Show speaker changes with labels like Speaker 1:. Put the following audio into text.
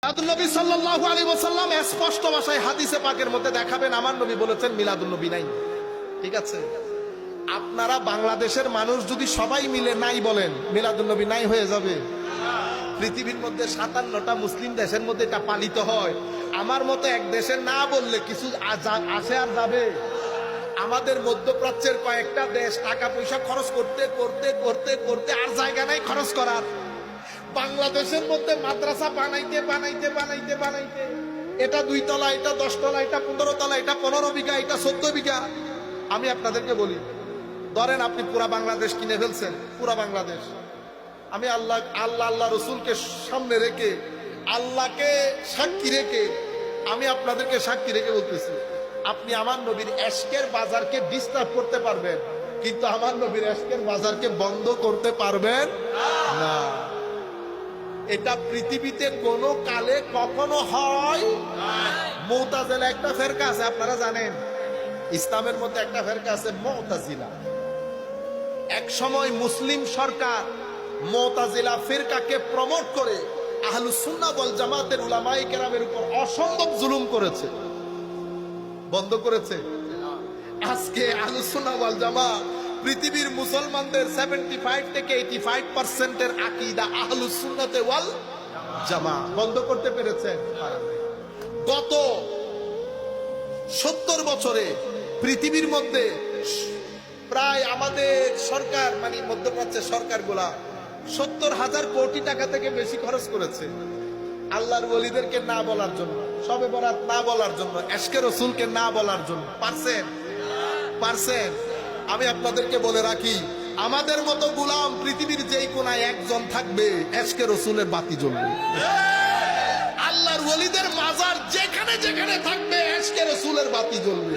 Speaker 1: মিলাদুন্নবী সাল্লাল্লাহু আলাইহি ওয়াসাল্লাম স্পষ্ট ভাষায় হাদিসে পাকের মধ্যে দেখাবেন আমার নবী বলেছেন মিলাদুন্নবী নাই। ঠিক আছে, আপনারা বাংলাদেশের মানুষ যদি সবাই মিলে নাই বলেন মিলাদুন্নবী নাই হয়ে যাবে। পৃথিবীর মধ্যে 57টা মুসলিম দেশের মধ্যে এটা পালিত হয়। আমার মতো এক দেশে না বললে কিছু আসে আর যাবে। আমাদের মধ্যপ্রাচ্যের কয়েকটা দেশ টাকা পয়সা খরচ করতে করতে করতে করতে আর জায়গা নাই খরচ করার। বাংলাদেশের মধ্যে মাদ্রাসা বানাইতে বানাইতে বানাইতে বানাইতে এটা 2 তলা, এটা 10 তলা, এটা 15 তলা, এটা 15 বিঘা, এটা 14 বিঘা। আমি আপনাদেরকে বলি, ধরেন আপনি পুরা বাংলাদেশ কিনে ফেলছেন, পুরা বাংলাদেশ। আমি আল্লাহ রসুলকে সামনে রেখে, আল্লাহকে সাক্ষী রেখে, আমি আপনাদেরকে সাক্ষী রেখে বলতেছি, আপনি আমার নবীর এশকের বাজারকে ডিস্টার্ব করতে পারবেন, কিন্তু আমার নবীর এশকের বাজারকে বন্ধ করতে পারবেন না। এটা পৃথিবীতে কোনো কালে কখনো হয়। মুতাজিলা একটা ফেরকা আছে, আপনারা জানেন ইসলামের মধ্যে একটা ফেরকা আছে মুতাজিলা। এক সময় মুসলিম সরকার মুতাজিলা ফিরকাকে প্রমোট করে আহলুস সুন্নাহ ওয়াল জামাতের উলামায়ে কেরামের উপর অসম্ভব জুলুম করেছে, বন্ধ করেছে। আজকে আহলুস সুন্নাহ ওয়াল জামাত পৃথিবীর মুসলমানদের 75 থেকে 85% এর আকীদা আহলুস সুন্নাহ ওয়াল জামাত বন্ধ করতে পেরেছে। গত 70 বছরে পৃথিবীর মধ্যে প্রায় আমাদের সরকার মানে মধ্যপ্রাচ্যের সরকারগুলা 70,000 কোটি টাকা থেকে বেশি খরচ করেছে আল্লাহর ওলিদেরকে না বলার জন্য, শবে বরাত না বলার জন্য, এশকে রসুলকে না বলার জন্য। পারছেন? আমি আপনাদেরকে বলে রাখি, আমাদের মতো গোলাম পৃথিবীর যেই কোনায় একজন থাকবে, এশকে রসুলের বাতি জ্বলবে। আল্লাহর ওলিদের মাজার যেখানে যেখানে থাকবে, এশকে রসুলের বাতি জ্বলবে।